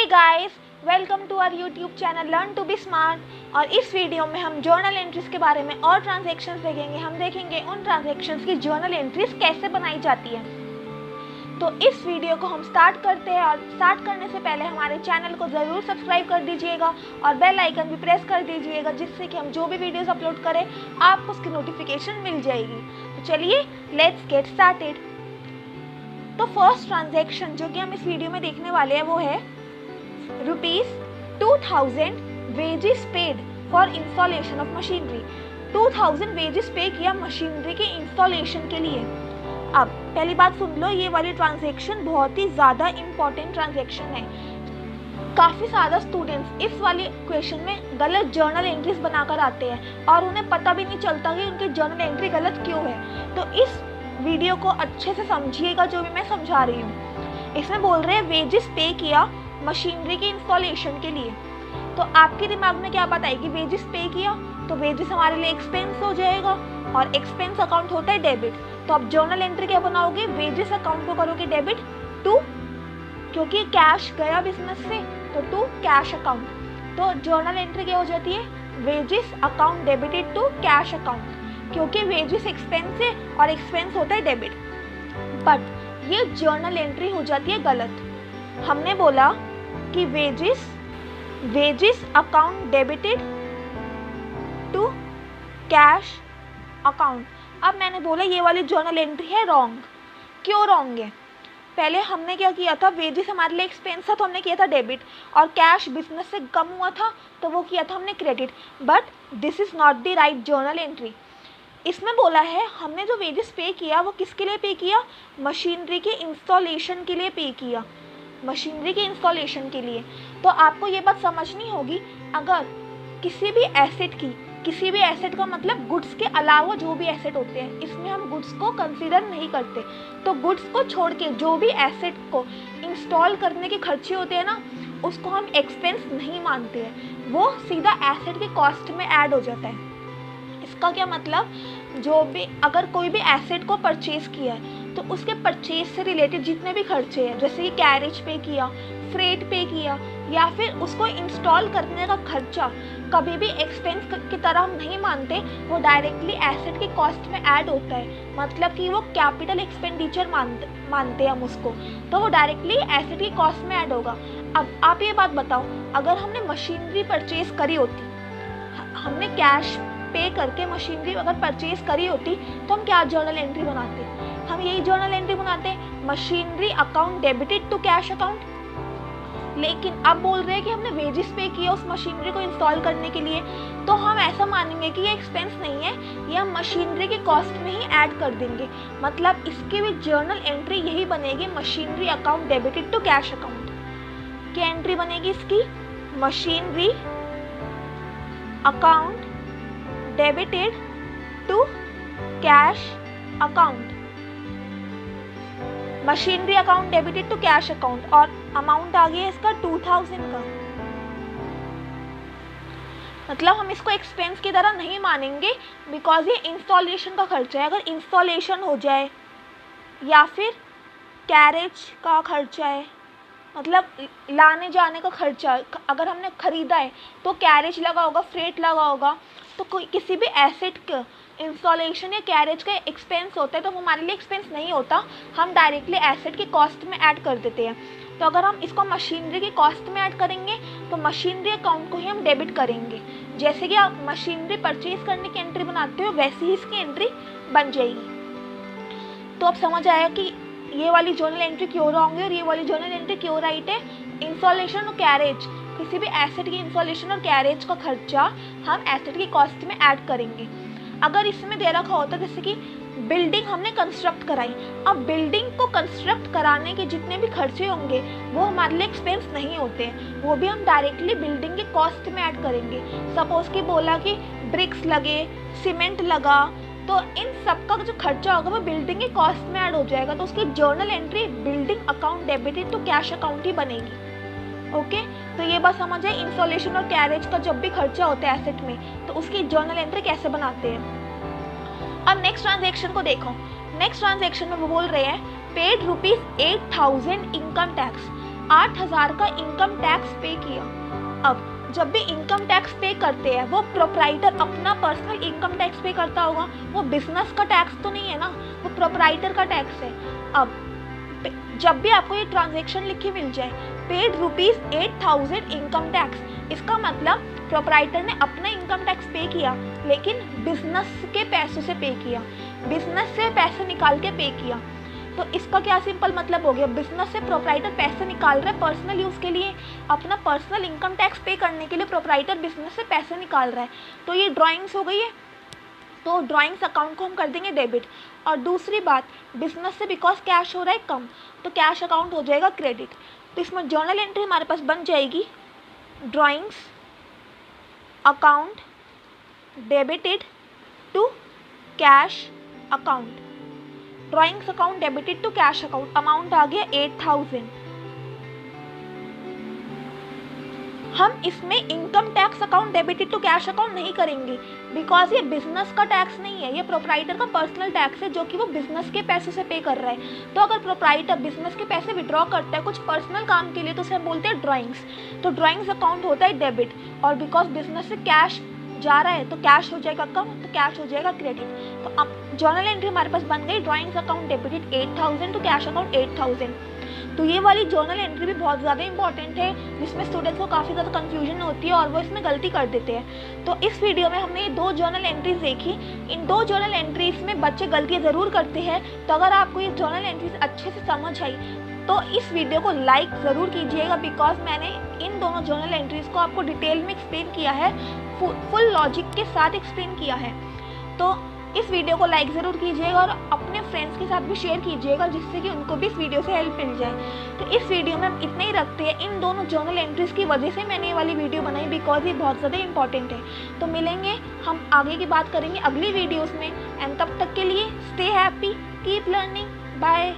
Guys, welcome to our YouTube channel learn to be smart. और इस video में हम जर्नल एंट्रीज के बारे में और ट्रांजैक्शंस देखेंगे। हम देखेंगे उन ट्रांजैक्शंस की जर्नल एंट्रीज कैसे बनाई जाती है। तो इस वीडियो को हम स्टार्ट करते हैं, और स्टार्ट करने से पहले हमारे चैनल को ज़रूर सब्सक्राइब कर दीजिएगा और बेल आइकन भी प्रेस कर दीजिएगा, जिससे कि हम जो भी वीडियोस अपलोड करें आपको उसकी नोटिफिकेशन मिल जाएगी। तो चलिए लेट्स गेट स्टार्टेड। तो फर्स्ट ट्रांजैक्शन जो कि हम इस वीडियो में देखने वाले हैं वो है ₹2000 wages paid for installation of machinery. 2000 wages पे किया मशीनरी के इंस्टॉलेशन के लिए। अब पहली बात सुन लो, ये वाली ट्रांजैक्शन बहुत ही ज़्यादा इम्पोर्टेंट ट्रांजैक्शन है। काफ़ी ज़्यादा स्टूडेंट्स इस वाली क्वेश्चन में गलत जर्नल एंट्रीज बनाकर आते हैं और उन्हें पता भी नहीं चलता कि उनकी जर्नल एंट्री गलत क्यों है। तो इस वीडियो को अच्छे से समझिएगा जो भी मैं समझा रही हूँ। इसमें बोल रहे हैं वेजेस पे किया मशीनरी के इंस्टॉलेशन के लिए। तो आपके दिमाग में क्या बात आएगी? वेजेस पे किया तो वेजेस हमारे लिए एक्सपेंस हो जाएगा, और एक्सपेंस अकाउंट होता है डेबिट। तो आप जर्नल एंट्री क्या बनाओगे? वेजेस अकाउंट को करोगे डेबिट टू, क्योंकि कैश गया बिजनेस से, तो टू कैश अकाउंट। तो जर्नल एंट्री क्या हो जाती है? Wages account debited to cash account, क्योंकि वेजेस एक्सपेंस है और एक्सपेंस होता है डेबिट। बट ये जर्नल एंट्री हो जाती है गलत। हमने बोला कि wages account debited to cash account. अब मैंने बोला ये वाली जर्नल एंट्री है रॉन्ग। क्यों रॉन्ग है? पहले हमने क्या किया था? वेजेस हमारे लिए एक्सपेंस था तो हमने किया था डेबिट, और कैश बिजनेस से कम हुआ था तो वो किया था हमने credit. But this is not the right journal entry. इसमें बोला है हमने जो वेजेस पे किया वो किसके लिए पे किया? मशीनरी के इंस्टॉलेशन के लिए पे किया, मशीनरी के इंस्टॉलेशन के लिए। तो आपको ये बात समझनी होगी, अगर किसी भी एसेट का मतलब गुड्स के अलावा जो भी एसेट होते हैं, इसमें हम गुड्स को कंसीडर नहीं करते। तो गुड्स को छोड़ के जो भी एसेट को इंस्टॉल करने के खर्चे होते हैं ना, उसको हम एक्सपेंस नहीं मानते हैं, वो सीधा एसेट के कॉस्ट में ऐड हो जाता है। इसका क्या मतलब? जो भी अगर कोई भी एसेट को परचेज किया है तो उसके परचेज से रिलेटेड जितने भी खर्चे हैं, जैसे कि कैरेज पे किया, फ्रेट पे किया, या फिर उसको इंस्टॉल करने का खर्चा, कभी भी एक्सपेंस की तरह हम नहीं मानते, वो डायरेक्टली एसेट की कॉस्ट में ऐड होता है। मतलब कि वो कैपिटल एक्सपेंडिचर मानते हैं हम उसको, तो वो डायरेक्टली एसेट की कॉस्ट में ऐड होगा। अब आप ये बात बताओ, अगर हमने मशीनरी परचेज करी होती, हमने कैश पे करके मशीनरी अगर परचेज करी होती, तो हम क्या जर्नल एंट्री बनाते? हम यही जर्नल एंट्री बनाते हैं, machinery account debited to cash account. लेकिन अब बोल रहे हैं कि हमने वेजेस पे किया उस मशीनरी को इंस्टॉल करने के लिए, तो हम ऐसा मानेंगे कि ये एक्सपेंस नहीं है, ये हम मशीनरी की कॉस्ट में ही ऐड कर देंगे। मतलब इसकी भी जर्नल एंट्री यही बनेगी, machinery account debited to cash account. क्या एंट्री बनेगी इसकी? Machinery account debited to cash account, machinery account debited to cash account, और अमाउंट आ गया इसका 2000 का। मतलब हम इसको एक्सपेंस की तरह नहीं मानेंगे, बिकॉज ये इंस्टॉलेशन का खर्चा है। अगर इंस्टॉलेशन हो जाए या फिर कैरेज का खर्चा है, मतलब लाने जाने का खर्चा, अगर हमने ख़रीदा है तो कैरेज लगा होगा, फ्रेट लगा होगा, तो कोई किसी भी एसेट का इंस्टॉलेशन या कैरेज का एक्सपेंस होता है तो वो हमारे लिए एक्सपेंस नहीं होता, हम डायरेक्टली एसेट की कॉस्ट में ऐड कर देते हैं। तो अगर हम इसको मशीनरी की कॉस्ट में ऐड करेंगे तो मशीनरी अकाउंट को ही हम डेबिट करेंगे। जैसे कि आप मशीनरी परचेज करने की एंट्री बनाते हो, वैसे ही इसकी एंट्री बन जाएगी। तो अब समझ आया कि ये वाली जर्नल एंट्री क्यों रॉन्ग है और ये वाली जर्नल एंट्री क्यों राइट है। इंस्टॉलेशन और कैरेज, किसी भी एसेट की इंस्टॉलेशन और कैरेज का खर्चा हम एसेट की कॉस्ट में ऐड करेंगे। अगर इसमें दे रखा होता जैसे कि बिल्डिंग हमने कंस्ट्रक्ट कराई, अब बिल्डिंग को कंस्ट्रक्ट कराने के जितने भी खर्चे होंगे वो हमारे लिए एक्सपेंस नहीं होते, वो भी हम डायरेक्टली बिल्डिंग के कॉस्ट में ऐड करेंगे। सपोज कि बोला कि ब्रिक्स लगे, सीमेंट लगा, तो इन सब का जो खर्चा होगा वो बिल्डिंग के कॉस्ट में ऐड हो जाएगा। तो उसकी journal entry building account debited to cash account ही बनेगी। ओके, तो ये बात समझ है। इंस्टॉलेशन और कैरेज का जब भी खर्चा होता है एसेट में, तो उसकी जर्नल एंट्री कैसे बनाते हैं। अब नेक्स्ट ट्रांजैक्शन को देखो। नेक्स्ट ट्रांजैक्शन में वो बोल रहे हैं पेड ₹8000 इनकम टैक्स। 8,000 का इनकम टैक्स पे किया। अब जब भी इनकम टैक्स पे करते हैं वो प्रोप्राइटर अपना पर्सनल इनकम टैक्स पे करता होगा, वो बिजनेस का टैक्स तो नहीं है ना, वो प्रोप्राइटर का टैक्स है। अब जब भी आपको ये ट्रांजैक्शन लिख के मिल जाए पेड ₹8,000 इनकम टैक्स, इसका मतलब प्रोप्राइटर ने अपना इनकम टैक्स पे किया लेकिन बिजनेस के पैसों से पे किया, बिजनेस से पैसे निकाल के पे किया। तो इसका क्या सिंपल मतलब हो गया, बिजनेस से प्रोप्राइटर पैसे निकाल रहा है पर्सनल यूज़ के लिए, अपना पर्सनल इनकम टैक्स पे करने के लिए प्रोप्राइटर बिजनेस से पैसे निकाल रहा है। तो ये ड्राइंग्स हो गई है, तो ड्राइंग्स अकाउंट को हम कर देंगे डेबिट। और दूसरी बात, बिजनेस से बिकॉज कैश हो रहा है कम, तो कैश अकाउंट हो जाएगा क्रेडिट। तो इसमें जर्नल एंट्री हमारे पास बन जाएगी drawings account debited to cash account. Drawings account debited to cash account, amount आ गया 8,000। हम इसमें income tax account debited to cash account नहीं करेंगे बिकॉज ये बिजनेस का टैक्स नहीं है, ये प्रोप्राइटर का पर्सनल टैक्स है जो कि वो बिजनेस के पैसे से पे कर रहा है। तो अगर प्रोप्राइटर बिजनेस के पैसे विड्रॉ करता है कुछ पर्सनल काम के लिए तो उसे हम बोलते हैं ड्राइंग्स। तो ड्राइंग्स अकाउंट होता है डेबिट, और बिकॉज बिजनेस से कैश जा रहा है तो कैश हो जाएगा कम, तो कैश हो जाएगा क्रेडिट। तो अब जर्नल एंट्री हमारे पास बन गई drawings account debited 8,000 to cash account 8,000। तो ये वाली जर्नल एंट्री भी बहुत ज़्यादा इंपॉर्टेंट है जिसमें स्टूडेंट्स को काफ़ी ज़्यादा कंफ्यूजन होती है और वो इसमें गलती कर देते हैं। तो इस वीडियो में हमने ये 2 जर्नल एंट्रीज देखी, इन 2 जर्नल एंट्रीज में बच्चे गलतियाँ ज़रूर करते हैं। तो अगर आपको ये जर्नल एंट्रीज अच्छे से समझ आई तो इस वीडियो को लाइक ज़रूर कीजिएगा बिकॉज मैंने इन दोनों जर्नल एंट्रीज को आपको डिटेल में एक्सप्लेन किया है, फुल लॉजिक के साथ एक्सप्लेन किया है। तो इस वीडियो को लाइक ज़रूर कीजिएगा और अपने फ्रेंड्स के साथ भी शेयर कीजिएगा जिससे कि उनको भी इस वीडियो से हेल्प मिल जाए। तो इस वीडियो में हम इतना ही रखते हैं, इन दोनों जर्नल एंट्रीज की वजह से मैंने ये वाली वीडियो बनाई बिकॉज ये बहुत ज़्यादा इंपॉर्टेंट है। तो मिलेंगे, हम आगे की बात करेंगे अगली वीडियोज़ में, एंड तब तक के लिए stay happy, keep learning, bye.